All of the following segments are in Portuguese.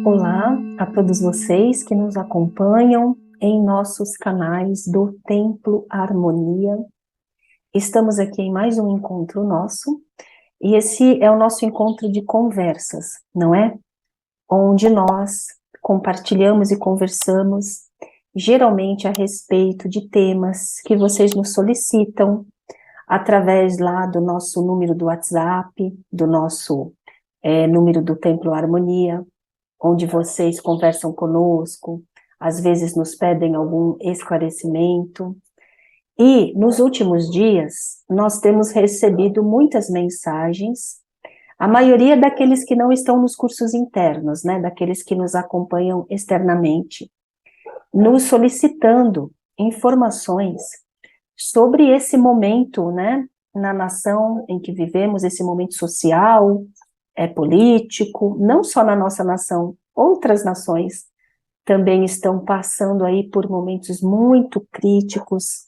Olá a todos vocês que nos acompanham em nossos canais do Templo Harmonia. Estamos aqui em mais um encontro nosso, e esse é o nosso encontro de conversas, não é? Onde nós compartilhamos e conversamos, geralmente a respeito de temas que vocês nos solicitam, através lá do nosso número do WhatsApp, do nosso número do Templo Harmonia, onde vocês conversam conosco, às vezes nos pedem algum esclarecimento. E nos últimos dias, nós temos recebido muitas mensagens, a maioria daqueles que não estão nos cursos internos, né, daqueles que nos acompanham externamente, nos solicitando informações sobre esse momento, né, na nação em que vivemos, esse momento social, político, não só na nossa nação, outras nações também estão passando aí por momentos muito críticos.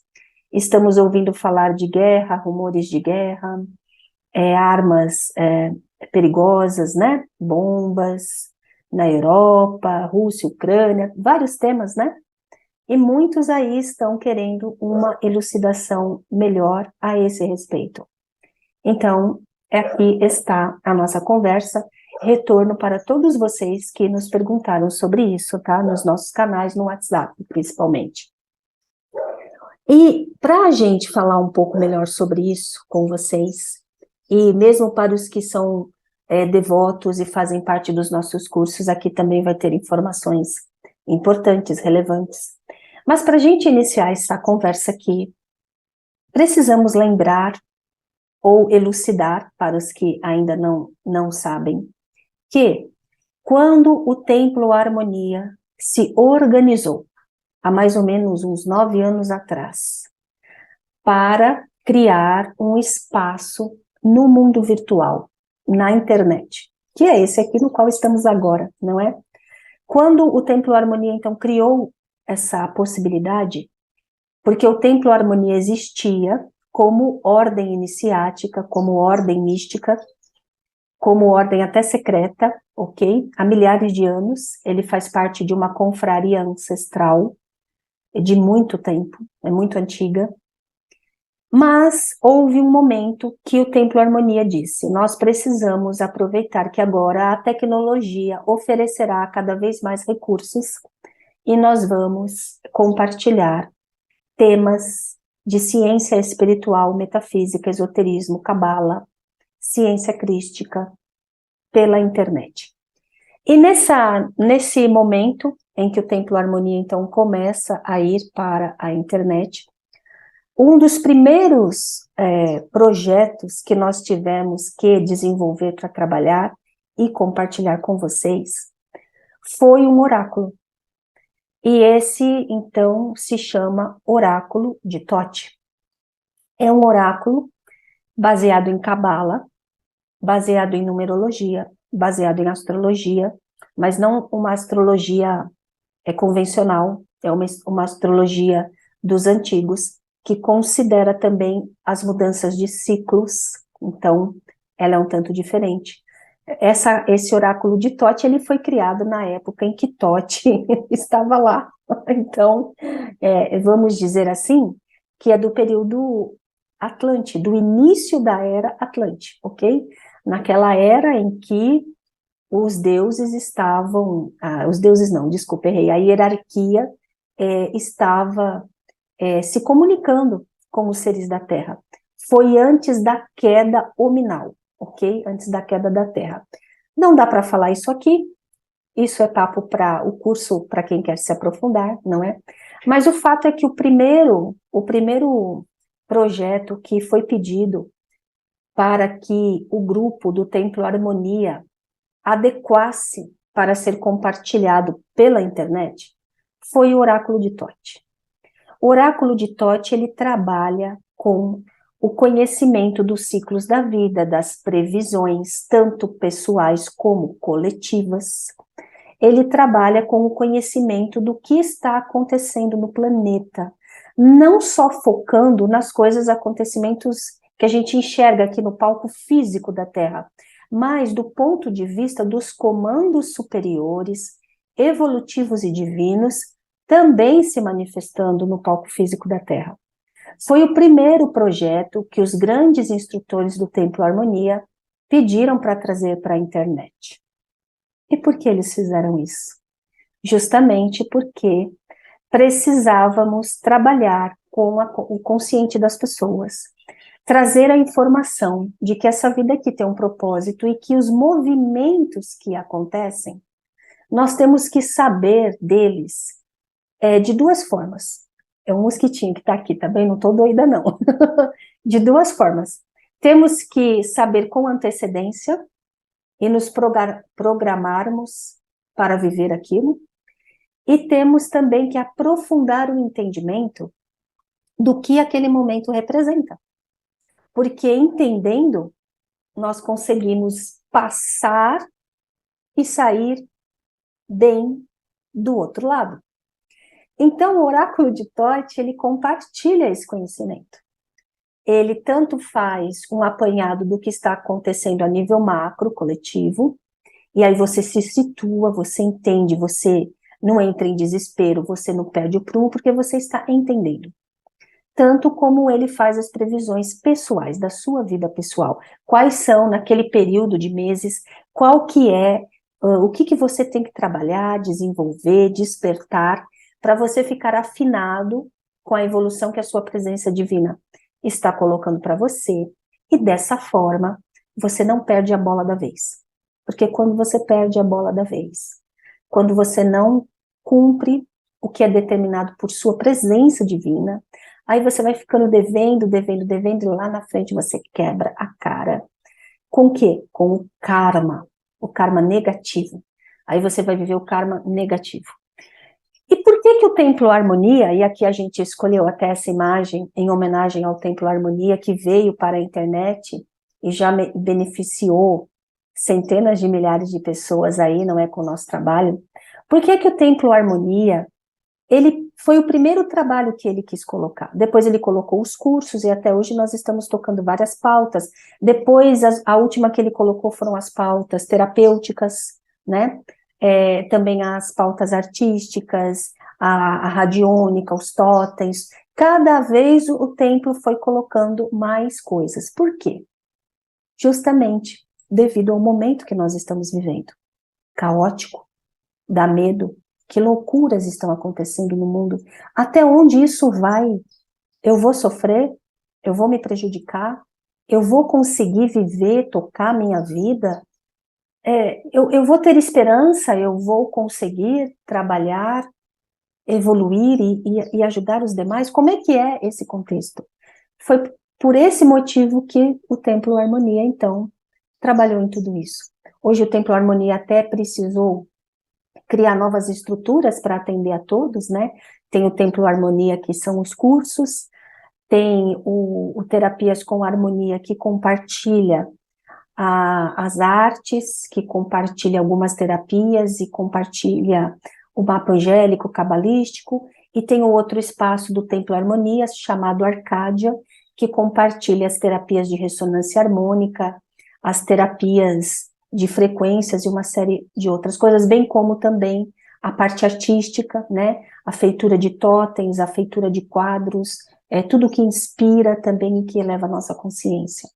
Estamos ouvindo falar de guerra, rumores de guerra, armas perigosas, né? Bombas na Europa, Rússia, Ucrânia, vários temas, né? E muitos aí estão querendo uma elucidação melhor a esse respeito. Então, aqui está a nossa conversa, retorno para todos vocês que nos perguntaram sobre isso, tá? Nos nossos canais, no WhatsApp, principalmente. E para a gente falar um pouco melhor sobre isso com vocês, e mesmo para os que são devotos e fazem parte dos nossos cursos, aqui também vai ter informações importantes, relevantes. Mas para a gente iniciar essa conversa aqui, precisamos lembrar ou elucidar, para os que ainda não sabem, que quando o Templo Harmonia se organizou, há mais ou menos uns 9 anos atrás, para criar um espaço no mundo virtual, na internet, que é esse aqui no qual estamos agora, não é? Quando o Templo Harmonia, então, criou essa possibilidade, porque o Templo Harmonia existia como ordem iniciática, como ordem mística, como ordem até secreta, ok? Há milhares de anos, ele faz parte de uma confraria ancestral, de muito tempo, é muito antiga, mas houve um momento que o Templo Harmonia disse, nós precisamos aproveitar que agora a tecnologia oferecerá cada vez mais recursos, e nós vamos compartilhar temas de ciência espiritual, metafísica, esoterismo, cabala, ciência crística, pela internet. E nesse momento em que o Templo Harmonia, então, começa a ir para a internet, um dos primeiros projetos que nós tivemos que desenvolver para trabalhar e compartilhar com vocês foi um oráculo. E esse, então, se chama Oráculo de Thoth. É um oráculo baseado em cabala, baseado em numerologia, baseado em astrologia, mas não uma astrologia convencional, é uma astrologia dos antigos, que considera também as mudanças de ciclos, então ela é um tanto diferente. Esse oráculo de Thoth, ele foi criado na época em que Thoth estava lá, então vamos dizer assim, que é do período Atlante, do início da era Atlante, ok? Naquela era em que os deuses estavam, os deuses não, desculpa, errei, a hierarquia estava se comunicando com os seres da Terra. Foi antes da queda hominal, ok? Antes da queda da Terra. Não dá para falar isso aqui, isso é papo para o curso, para quem quer se aprofundar, não é? Mas o fato é que o primeiro projeto que foi pedido para que o grupo do Templo Harmonia adequasse para ser compartilhado pela internet foi o Oráculo de Thoth. O Oráculo de Thoth, ele trabalha com o conhecimento dos ciclos da vida, das previsões, tanto pessoais como coletivas. Ele trabalha com o conhecimento do que está acontecendo no planeta, não só focando nas coisas, acontecimentos que a gente enxerga aqui no palco físico da Terra, mas do ponto de vista dos comandos superiores, evolutivos e divinos, também se manifestando no palco físico da Terra. Foi o primeiro projeto que os grandes instrutores do Templo Harmonia pediram para trazer para a internet. E por que eles fizeram isso? Justamente porque precisávamos trabalhar com o consciente das pessoas, trazer a informação de que essa vida aqui tem um propósito e que os movimentos que acontecem, nós temos que saber deles de duas formas. É um mosquitinho que está aqui, tá bem? Não estou doida, não. De duas formas. Temos que saber com antecedência e nos programarmos para viver aquilo, e temos também que aprofundar o entendimento do que aquele momento representa. Porque entendendo, nós conseguimos passar e sair bem do outro lado. Então, o oráculo de Thoth, ele compartilha esse conhecimento. Ele tanto faz um apanhado do que está acontecendo a nível macro, coletivo, e aí você se situa, você entende, você não entra em desespero, você não perde o prumo, porque você está entendendo. Tanto como ele faz as previsões pessoais, da sua vida pessoal. Quais são, naquele período de meses, qual que é, o que você tem que trabalhar, desenvolver, despertar, para você ficar afinado com a evolução que a sua presença divina está colocando para você, e dessa forma, você não perde a bola da vez. Porque quando você perde a bola da vez, quando você não cumpre o que é determinado por sua presença divina, aí você vai ficando devendo, e lá na frente você quebra a cara. Com o quê? Com o karma negativo. Aí você vai viver o karma negativo. E por que o Templo Harmonia, e aqui a gente escolheu até essa imagem em homenagem ao Templo Harmonia, que veio para a internet e já beneficiou centenas de milhares de pessoas aí, não é, com o nosso trabalho? Por que o Templo Harmonia, ele foi o primeiro trabalho que ele quis colocar. Depois ele colocou os cursos, e até hoje nós estamos tocando várias pautas. Depois, a última que ele colocou foram as pautas terapêuticas, né? Também as pautas artísticas, a radiônica, os totens. Cada vez o templo foi colocando mais coisas. Por quê? Justamente devido ao momento que nós estamos vivendo. Caótico, dá medo. Que loucuras estão acontecendo no mundo? Até onde isso vai? Eu vou sofrer? Eu vou me prejudicar? Eu vou conseguir viver, tocar minha vida? Eu vou ter esperança? Eu vou conseguir trabalhar, evoluir e ajudar os demais? Como é que é esse contexto? Foi por esse motivo que o Templo Harmonia, então, trabalhou em tudo isso. Hoje o Templo Harmonia até precisou criar novas estruturas para atender a todos, né? Tem o Templo Harmonia, que são os cursos, tem o Terapias com Harmonia, que compartilha as artes, que compartilha algumas terapias e compartilha o mapa angélico, cabalístico, e tem o outro espaço do Templo Harmonia, chamado Arcádia, que compartilha as terapias de ressonância harmônica, as terapias de frequências e uma série de outras coisas, bem como também a parte artística, né? A feitura de totens, a feitura de quadros, tudo que inspira também e que eleva a nossa consciência.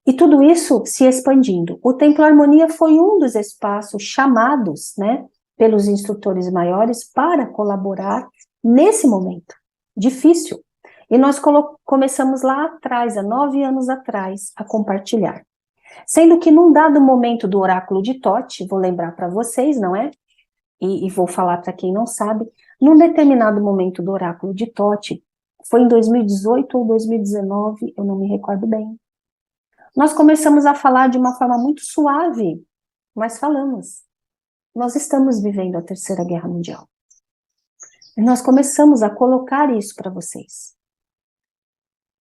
E tudo isso se expandindo. O Templo Harmonia foi um dos espaços chamados, né, pelos instrutores maiores para colaborar nesse momento difícil. E nós começamos lá atrás, há 9 anos atrás, a compartilhar. Sendo que num dado momento do oráculo de Thoth, vou lembrar para vocês, não é? E vou falar para quem não sabe, num determinado momento do oráculo de Thoth, foi em 2018 ou 2019, eu não me recordo bem, nós começamos a falar de uma forma muito suave, mas falamos. Nós estamos vivendo a Terceira Guerra Mundial. E nós começamos a colocar isso para vocês.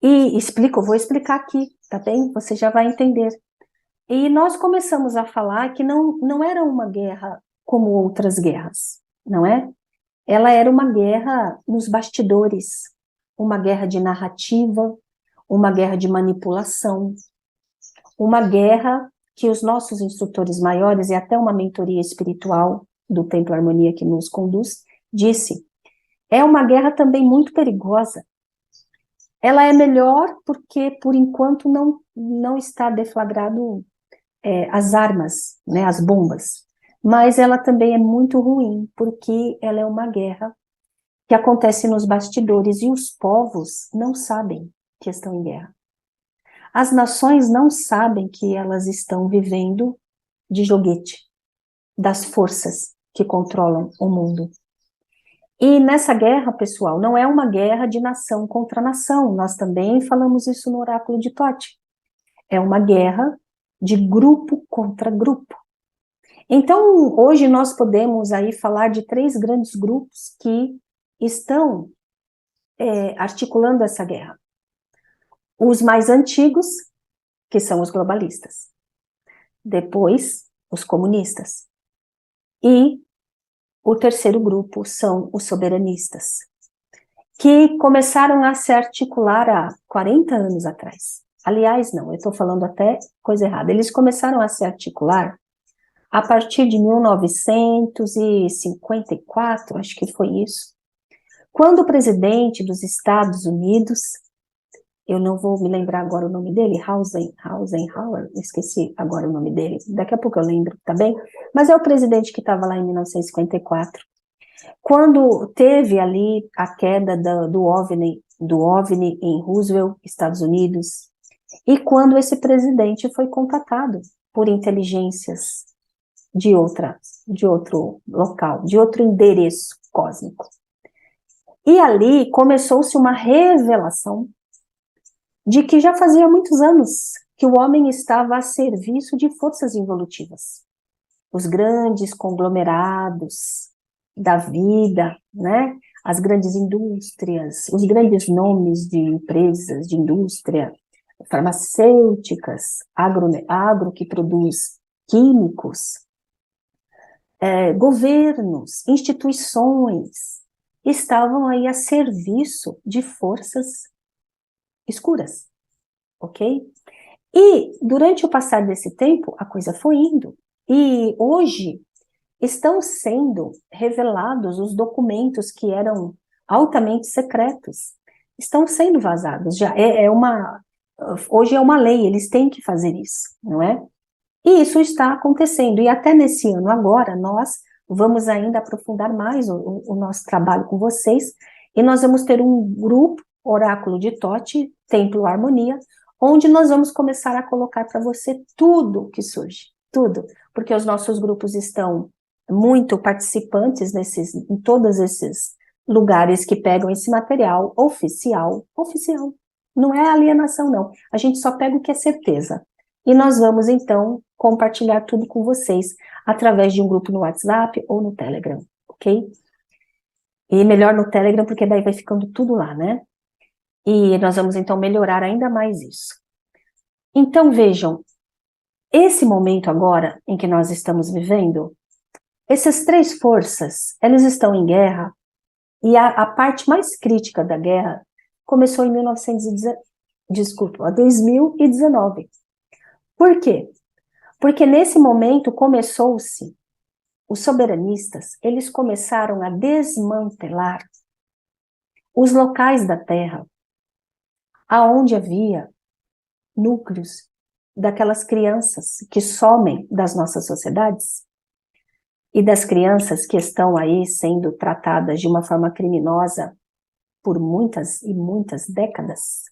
E vou explicar aqui, tá bem? Você já vai entender. E nós começamos a falar que não era uma guerra como outras guerras, não é? Ela era uma guerra nos bastidores, uma guerra de narrativa, uma guerra de manipulação, uma guerra que os nossos instrutores maiores, e até uma mentoria espiritual do Templo Harmonia que nos conduz, disse, é uma guerra também muito perigosa. Ela é melhor porque, por enquanto, não está deflagrado as armas, né, as bombas, mas ela também é muito ruim, porque ela é uma guerra que acontece nos bastidores, e os povos não sabem que estão em guerra. As nações não sabem que elas estão vivendo de joguete das forças que controlam o mundo. E nessa guerra, pessoal, não é uma guerra de nação contra nação, nós também falamos isso no oráculo de Tote. É uma guerra de grupo contra grupo. Então, hoje nós podemos aí falar de 3 grandes grupos que estão articulando essa guerra. Os mais antigos, que são os globalistas. Depois, os comunistas. E o terceiro grupo são os soberanistas, que começaram a se articular há 40 anos atrás. Aliás, não, eu estou falando até coisa errada. Eles começaram a se articular a partir de 1954, acho que foi isso, quando o presidente dos Estados Unidos, eu não vou me lembrar agora o nome dele, Eisenhower, esqueci agora o nome dele, daqui a pouco eu lembro, tá bem? Mas é o presidente que estava lá em 1954. Quando teve ali a queda do OVNI em Roosevelt, Estados Unidos, e quando esse presidente foi contatado por inteligências de outro local, de outro endereço cósmico. E ali começou-se uma revelação de que já fazia muitos anos que o homem estava a serviço de forças involutivas. Os grandes conglomerados da vida, né? As grandes indústrias, os grandes nomes de empresas, de indústria, farmacêuticas, agro que produz químicos, governos, instituições, estavam aí a serviço de forças escuras, ok? E durante o passar desse tempo, a coisa foi indo. E hoje estão sendo revelados os documentos que eram altamente secretos. Estão sendo vazados. Já hoje é uma lei, eles têm que fazer isso, não é? E isso está acontecendo. E até nesse ano agora, nós vamos ainda aprofundar mais o nosso trabalho com vocês, e nós vamos ter um grupo, Oráculo de Tote, Templo Harmonia, onde nós vamos começar a colocar para você tudo que surge, tudo, porque os nossos grupos estão muito participantes em todos esses lugares que pegam esse material oficial, não é alienação não, a gente só pega o que é certeza, e nós vamos então compartilhar tudo com vocês, através de um grupo no WhatsApp ou no Telegram, ok? E melhor no Telegram, porque daí vai ficando tudo lá, né? E nós vamos então melhorar ainda mais isso. Então vejam, esse momento agora em que nós estamos vivendo, essas 3 forças, elas estão em guerra, e a parte mais crítica da guerra começou em 2019. Por quê? Porque nesse momento começou-se, os soberanistas, eles começaram a desmantelar os locais da Terra aonde havia núcleos daquelas crianças que somem das nossas sociedades, e das crianças que estão aí sendo tratadas de uma forma criminosa por muitas e muitas décadas.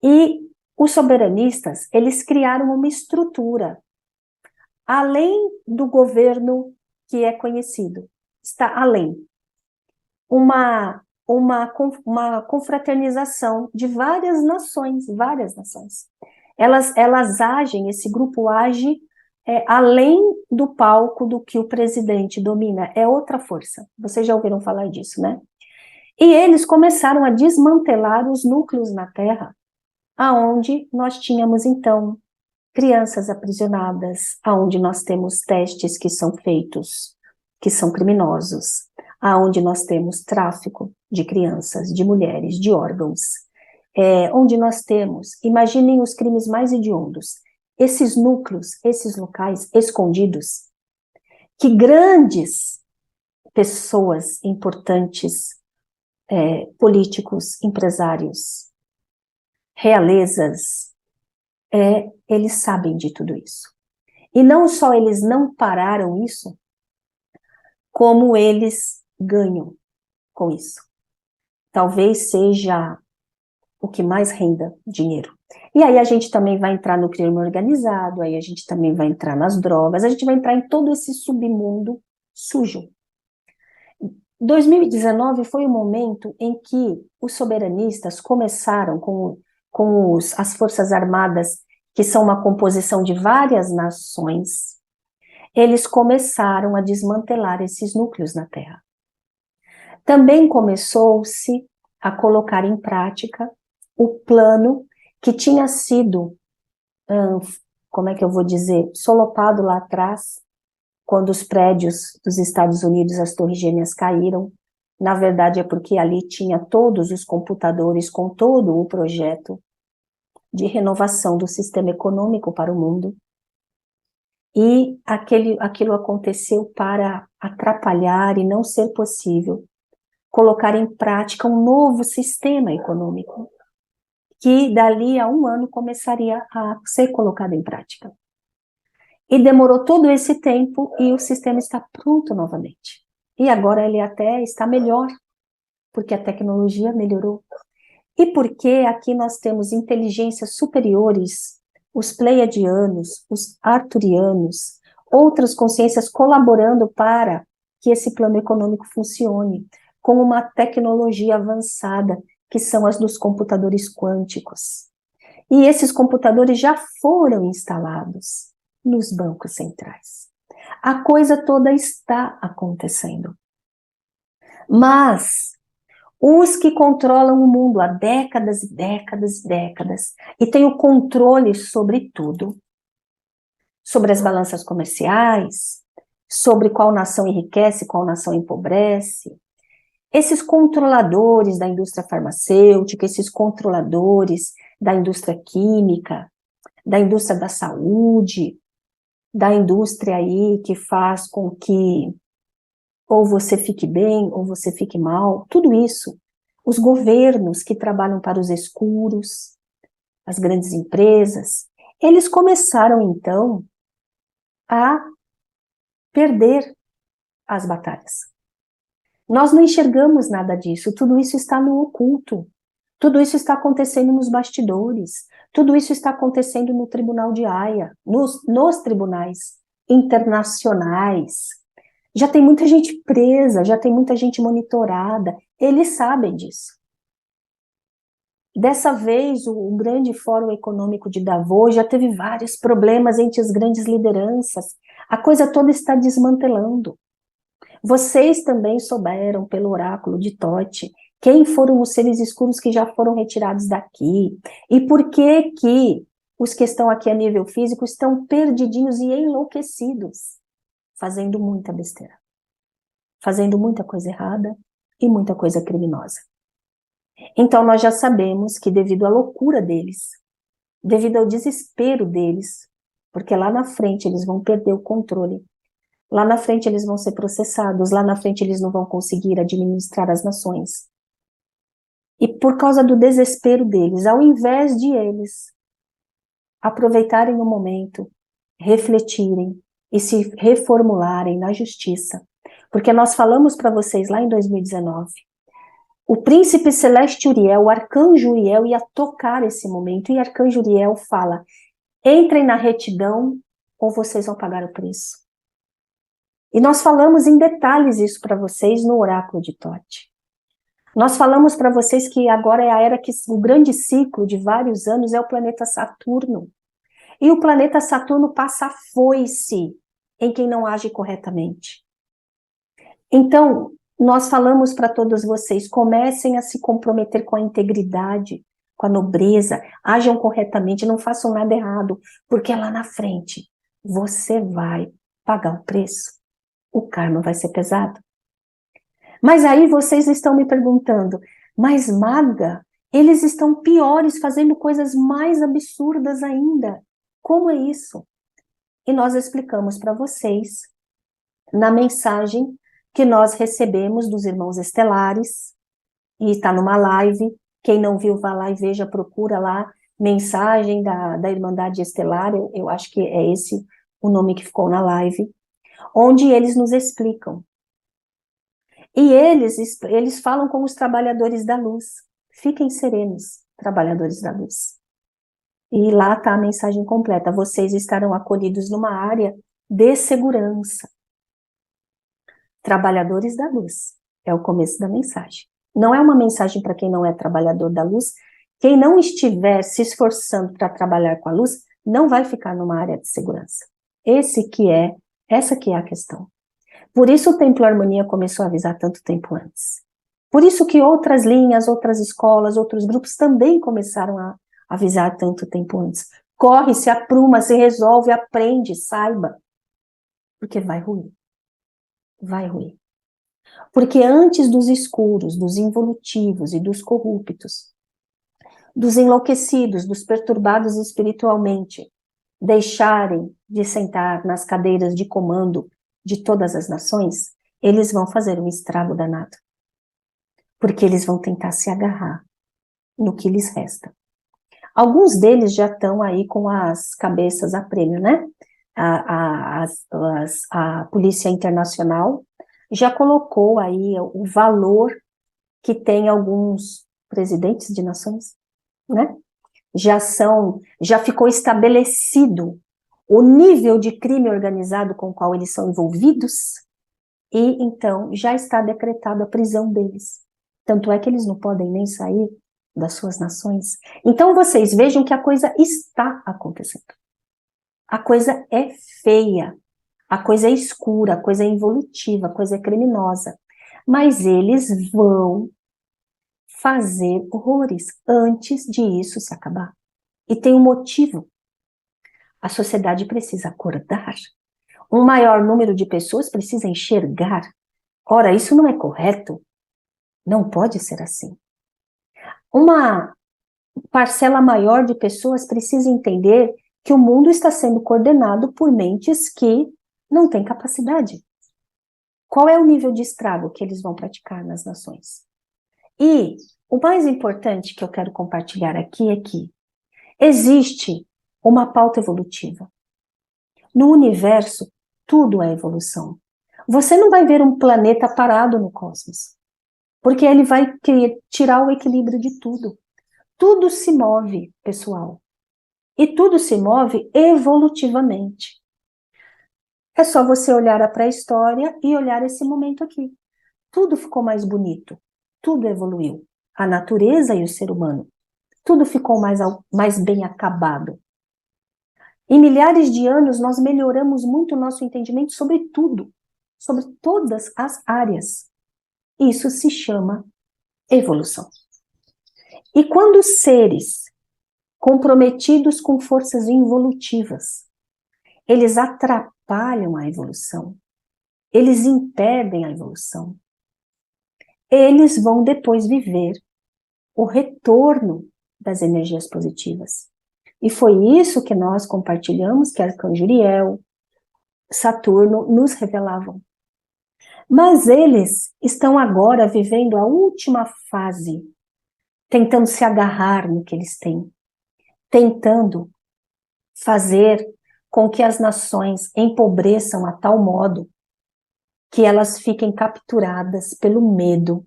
E os soberanistas, eles criaram uma estrutura, além do governo que é conhecido, está além, uma confraternização de várias nações. Elas agem, esse grupo age além do palco do que o presidente domina, é outra força. Vocês já ouviram falar disso, né? E eles começaram a desmantelar os núcleos na Terra, aonde nós tínhamos, então, crianças aprisionadas, aonde nós temos testes que são feitos, que são criminosos, aonde nós temos tráfico de crianças, de mulheres, de órgãos, onde nós temos, imaginem os crimes mais hediondos, esses núcleos, esses locais escondidos, que grandes pessoas importantes, políticos, empresários, realezas, eles sabem de tudo isso. E não só eles não pararam isso, como eles ganham com isso. Talvez seja o que mais renda dinheiro. E aí a gente também vai entrar no crime organizado, aí a gente também vai entrar nas drogas, a gente vai entrar em todo esse submundo sujo. 2019 foi o momento em que os soberanistas começaram com as Forças Armadas, que são uma composição de várias nações, eles começaram a desmantelar esses núcleos na Terra. Também começou-se a colocar em prática o plano que tinha sido, como é que eu vou dizer, solopado lá atrás, quando os prédios dos Estados Unidos, as Torres Gêmeas, caíram. Na verdade é porque ali tinha todos os computadores com todo o projeto de renovação do sistema econômico para o mundo. E aquilo aconteceu para atrapalhar e não ser possível colocar em prática um novo sistema econômico, que dali a 1 ano começaria a ser colocado em prática. E demorou todo esse tempo e o sistema está pronto novamente. E agora ele até está melhor, porque a tecnologia melhorou. E porque aqui nós temos inteligências superiores, os pleiadianos, os arturianos, outras consciências colaborando para que esse plano econômico funcione, com uma tecnologia avançada, que são as dos computadores quânticos. E esses computadores já foram instalados nos bancos centrais. A coisa toda está acontecendo. Mas os que controlam o mundo há décadas e décadas e décadas e têm o controle sobre tudo, sobre as balanças comerciais, sobre qual nação enriquece, qual nação empobrece, esses controladores da indústria farmacêutica, esses controladores da indústria química, da indústria da saúde, da indústria aí que faz com que ou você fique bem ou você fique mal, tudo isso, os governos que trabalham para os escuros, as grandes empresas, eles começaram então a perder as batalhas. Nós não enxergamos nada disso, tudo isso está no oculto, tudo isso está acontecendo nos bastidores, tudo isso está acontecendo no Tribunal de Haia, nos tribunais internacionais. Já tem muita gente presa, já tem muita gente monitorada, eles sabem disso. Dessa vez, o grande Fórum Econômico de Davos já teve vários problemas entre as grandes lideranças, a coisa toda está desmantelando. Vocês também souberam, pelo oráculo de Tote, quem foram os seres escuros que já foram retirados daqui, e por que os que estão aqui a nível físico estão perdidinhos e enlouquecidos, fazendo muita besteira, fazendo muita coisa errada e muita coisa criminosa. Então nós já sabemos que devido à loucura deles, devido ao desespero deles, porque lá na frente eles vão perder o controle, lá na frente eles vão ser processados, lá na frente eles não vão conseguir administrar as nações. E por causa do desespero deles, ao invés de eles aproveitarem o momento, refletirem e se reformularem na justiça, porque nós falamos para vocês lá em 2019, o príncipe celeste Uriel, o arcanjo Uriel ia tocar esse momento, e o arcanjo Uriel fala, entrem na retidão ou vocês vão pagar o preço. E nós falamos em detalhes isso para vocês no oráculo de Tote. Nós falamos para vocês que agora é a era que o grande ciclo de vários anos é o planeta Saturno. E o planeta Saturno passa a foice em quem não age corretamente. Então, nós falamos para todos vocês, comecem a se comprometer com a integridade, com a nobreza, ajam corretamente, não façam nada errado, porque lá na frente você vai pagar o preço. O karma vai ser pesado. Mas aí vocês estão me perguntando, mas maga, eles estão piores, fazendo coisas mais absurdas ainda. como é isso? E nós explicamos para vocês na mensagem que nós recebemos dos irmãos estelares, e está numa live. Quem não viu, vá lá e veja, procura lá, mensagem da Irmandade Estelar, eu acho que é esse o nome que ficou na live, onde eles nos explicam. E eles falam com os trabalhadores da luz. Fiquem serenos, trabalhadores da luz. E lá está a mensagem completa. Vocês estarão acolhidos numa área de segurança. Trabalhadores da luz. É o começo da mensagem. Não é uma mensagem para quem não é trabalhador da luz. Quem não estiver se esforçando para trabalhar com a luz, não vai ficar numa área de segurança. Essa que é a questão. Por isso o Templo Harmonia começou a avisar tanto tempo antes. Por isso que outras linhas, outras escolas, outros grupos também começaram a avisar tanto tempo antes. Corre, se apruma, se resolve, aprende, saiba. Porque vai ruir. Vai ruir. Porque antes dos escuros, dos involutivos e dos corruptos, dos enlouquecidos, dos perturbados espiritualmente, deixarem de sentar nas cadeiras de comando de todas as nações, eles vão fazer um estrago danado. Porque eles vão tentar se agarrar no que lhes resta. Alguns deles já estão aí com as cabeças a prêmio, né? A Polícia Internacional já colocou aí o valor que tem alguns presidentes de nações, né? Já ficou estabelecido o nível de crime organizado com o qual eles são envolvidos, e então já está decretada a prisão deles. Tanto é que eles não podem nem sair das suas nações. Então vocês vejam que a coisa está acontecendo. A coisa é feia, a coisa é escura, a coisa é involutiva, a coisa é criminosa. Mas eles vão fazer horrores antes de isso se acabar. E tem um motivo. A sociedade precisa acordar. Um maior número de pessoas precisa enxergar. Ora, isso não é correto. Não pode ser assim. Uma parcela maior de pessoas precisa entender que o mundo está sendo coordenado por mentes que não têm capacidade. Qual é o nível de estrago que eles vão praticar nas nações? E o mais importante que eu quero compartilhar aqui é que existe uma pauta evolutiva. No universo, tudo é evolução. Você não vai ver um planeta parado no cosmos, porque ele vai tirar o equilíbrio de tudo. Tudo se move, pessoal. E tudo se move evolutivamente. É só você olhar a pré-história e olhar esse momento aqui. Tudo ficou mais bonito. Tudo evoluiu. A natureza e o ser humano. Tudo ficou mais bem acabado. Em milhares de anos, nós melhoramos muito o nosso entendimento sobre tudo. Sobre todas as áreas. Isso se chama evolução. E quando os seres comprometidos com forças involutivas, eles atrapalham a evolução, eles impedem a evolução, eles vão depois viver o retorno das energias positivas. E foi isso que nós compartilhamos, que Arcanjo Uriel, Saturno nos revelavam. Mas eles estão agora vivendo a última fase, tentando se agarrar no que eles têm, tentando fazer com que as nações empobreçam a tal modo que elas fiquem capturadas pelo medo,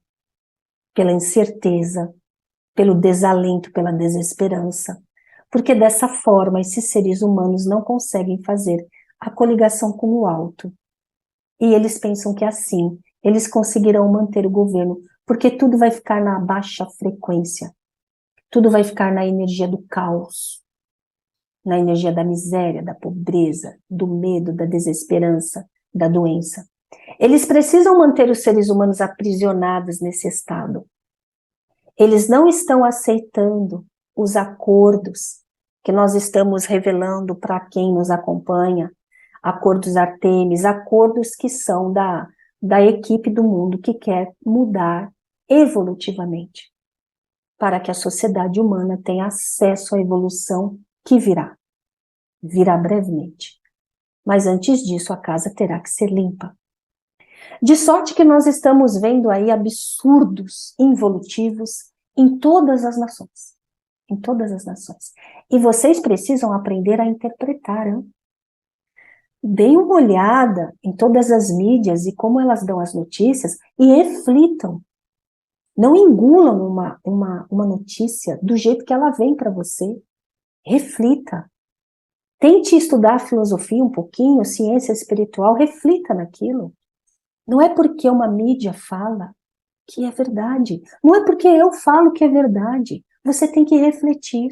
pela incerteza, pelo desalento, pela desesperança, porque dessa forma esses seres humanos não conseguem fazer a coligação com o alto. E eles pensam que assim eles conseguirão manter o governo, porque tudo vai ficar na baixa frequência, tudo vai ficar na energia do caos, na energia da miséria, da pobreza, do medo, da desesperança, da doença. Eles precisam manter os seres humanos aprisionados nesse estado. Eles não estão aceitando os acordos que nós estamos revelando para quem nos acompanha, acordos Artemis, acordos que são da equipe do mundo que quer mudar evolutivamente, para que a sociedade humana tenha acesso à evolução que virá. virá brevemente. Mas antes disso, a casa terá que ser limpa. De sorte que nós estamos vendo aí absurdos involutivos em todas as nações. Em todas as nações. E vocês precisam aprender a interpretar, hein? Deem uma olhada em todas as mídias e como elas dão as notícias e reflitam. Não engulam uma notícia do jeito que ela vem para você. Reflita. Tente estudar filosofia um pouquinho, ciência espiritual, reflita naquilo. Não é porque uma mídia fala que é verdade. Não é porque eu falo que é verdade. Você tem que refletir.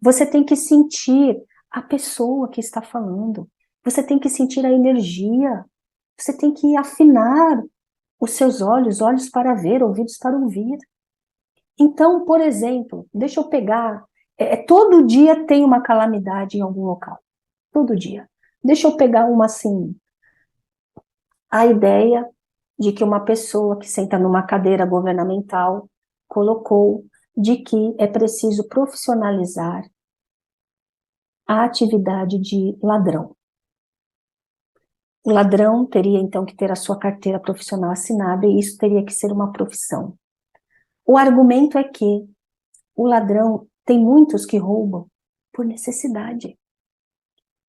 Você tem que sentir a pessoa que está falando. Você tem que sentir a energia. Você tem que afinar os seus olhos para ver, ouvidos para ouvir. Então, por exemplo, deixa eu pegar, todo dia tem uma calamidade em algum local. Todo dia. Deixa eu pegar uma assim, a ideia de que uma pessoa que senta numa cadeira governamental colocou de que é preciso profissionalizar a atividade de ladrão. O ladrão teria então que ter a sua carteira profissional assinada e isso teria que ser uma profissão. O argumento é que o ladrão tem muitos que roubam por necessidade.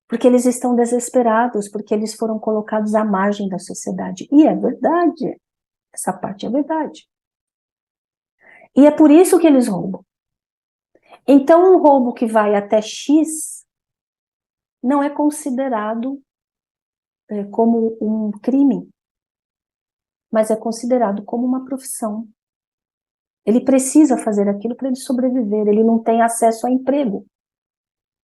Porque eles estão desesperados, porque eles foram colocados à margem da sociedade. E é verdade. Essa parte é verdade. E é por isso que eles roubam. Então, um roubo que vai até X não é considerado como um crime, mas é considerado como uma profissão. Ele precisa fazer aquilo para ele sobreviver, ele não tem acesso a emprego.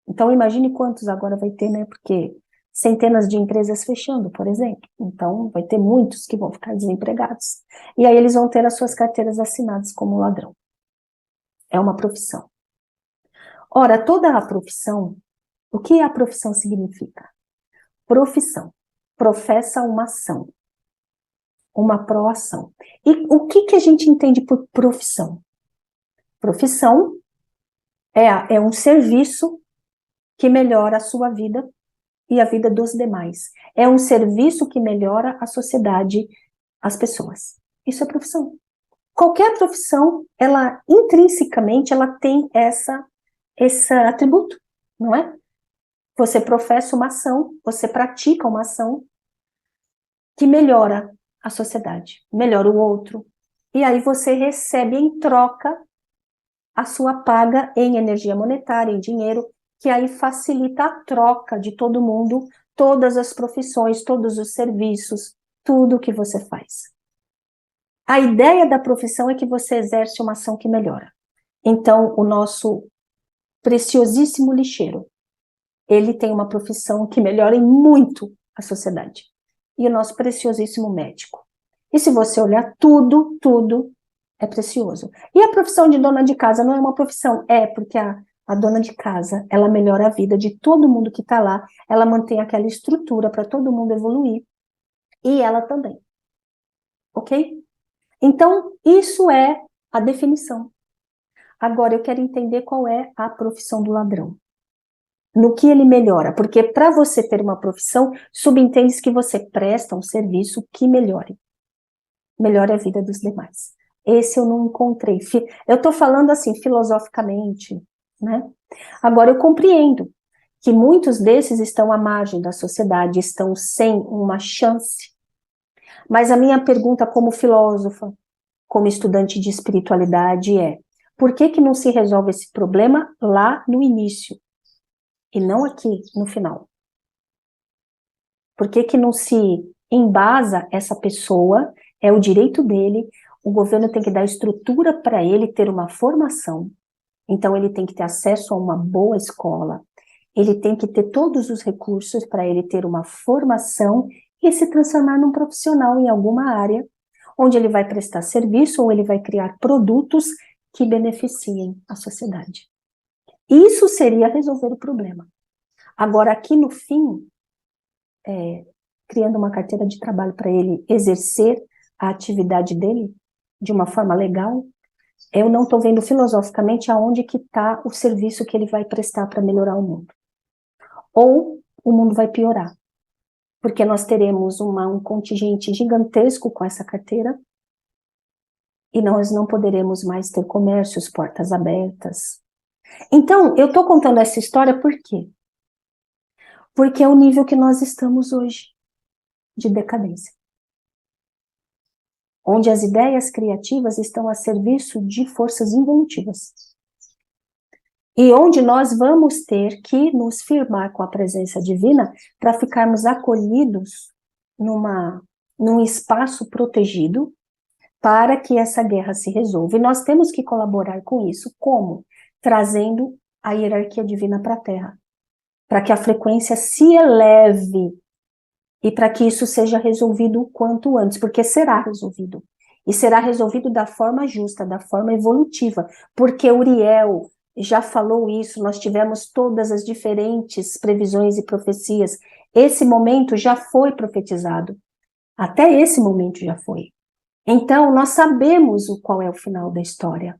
Então, imagine quantos agora vai ter, né? Porque centenas de empresas fechando, por exemplo. Então, vai ter muitos que vão ficar desempregados. E aí eles vão ter as suas carteiras assinadas como ladrão. É uma profissão. Ora, toda a profissão, o que a profissão significa? Profissão. Professa uma ação. Uma proação. E o que a gente entende por profissão? Profissão é um serviço que melhora a sua vida e a vida dos demais. É um serviço que melhora a sociedade, as pessoas. Isso é profissão. Qualquer profissão, ela intrinsecamente, ela tem esse atributo, não é? Você professa uma ação, você pratica uma ação que melhora a sociedade, melhora o outro. E aí você recebe em troca a sua paga em energia monetária, em dinheiro, que aí facilita a troca de todo mundo, todas as profissões, todos os serviços, tudo que você faz. A ideia da profissão é que você exerce uma ação que melhora. Então, o nosso preciosíssimo lixeiro, ele tem uma profissão que melhora em muito a sociedade. E o nosso preciosíssimo médico. E se você olhar tudo é precioso. E a profissão de dona de casa não é uma profissão? É, porque a dona de casa, ela melhora a vida de todo mundo que está lá, ela mantém aquela estrutura para todo mundo evoluir, e ela também. Ok? Então, isso é a definição. Agora, eu quero entender qual é a profissão do ladrão. No que ele melhora, porque para você ter uma profissão, subentende-se que você presta um serviço que melhore a vida dos demais. Esse eu não encontrei. Eu estou falando assim, filosoficamente, né? Agora, eu compreendo que muitos desses estão à margem da sociedade, estão sem uma chance. Mas a minha pergunta como filósofa, como estudante de espiritualidade é, por que não se resolve esse problema lá no início e não aqui no final? Por que não se embasa essa pessoa, é o direito dele, o governo tem que dar estrutura para ele ter uma formação, então ele tem que ter acesso a uma boa escola, ele tem que ter todos os recursos para ele ter uma formação e se transformar num profissional em alguma área, onde ele vai prestar serviço ou ele vai criar produtos que beneficiem a sociedade. Isso seria resolver o problema. Agora, aqui no fim, criando uma carteira de trabalho para ele exercer a atividade dele de uma forma legal, eu não estou vendo filosoficamente aonde que está o serviço que ele vai prestar para melhorar o mundo. ou o mundo vai piorar, porque nós teremos um contingente gigantesco com essa carteira, e nós não poderemos mais ter comércios, portas abertas. Então, eu estou contando essa história por quê? Porque é o nível que nós estamos hoje, de decadência. Onde as ideias criativas estão a serviço de forças involutivas. E onde nós vamos ter que nos firmar com a presença divina para ficarmos acolhidos num espaço protegido para que essa guerra se resolva. E nós temos que colaborar com isso. Como? Trazendo a hierarquia divina para a Terra. Para que a frequência se eleve e para que isso seja resolvido o quanto antes, porque será resolvido. E será resolvido da forma justa, da forma evolutiva, porque Uriel já falou isso, nós tivemos todas as diferentes previsões e profecias. Esse momento já foi profetizado. Até esse momento já foi. Então, nós sabemos qual é o final da história,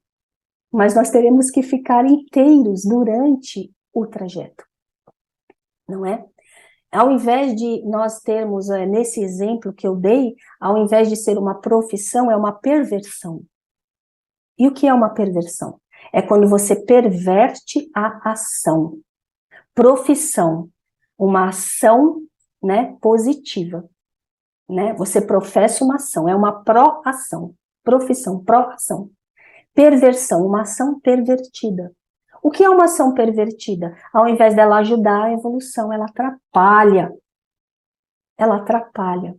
mas nós teremos que ficar inteiros durante o trajeto, não é? Ao invés de nós termos, nesse exemplo que eu dei, ao invés de ser uma profissão, é uma perversão. E o que é uma perversão? É quando você perverte a ação. Profissão, uma ação, né, positiva. Né? Você professa uma ação, é uma pró-ação. Profissão, pró-ação. Perversão, uma ação pervertida. O que é uma ação pervertida? Ao invés dela ajudar a evolução, ela atrapalha. Ela atrapalha.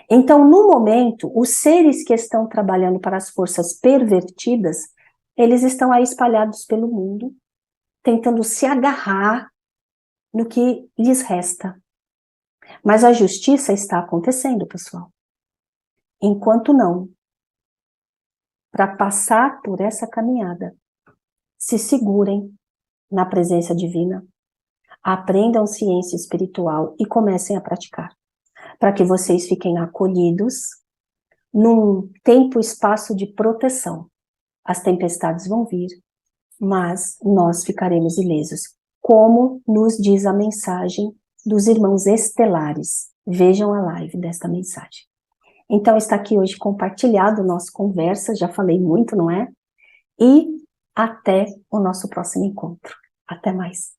Então, no momento, os seres que estão trabalhando para as forças pervertidas, eles estão aí espalhados pelo mundo, tentando se agarrar no que lhes resta. Mas a justiça está acontecendo, pessoal. Enquanto não, para passar por essa caminhada, se segurem na presença divina, aprendam ciência espiritual e comecem a praticar, para que vocês fiquem acolhidos num tempo e espaço de proteção. As tempestades vão vir, mas nós ficaremos ilesos, como nos diz a mensagem dos irmãos estelares. Vejam a live desta mensagem. Então está aqui hoje compartilhado nossa conversa, já falei muito, não é? E até o nosso próximo encontro. Até mais.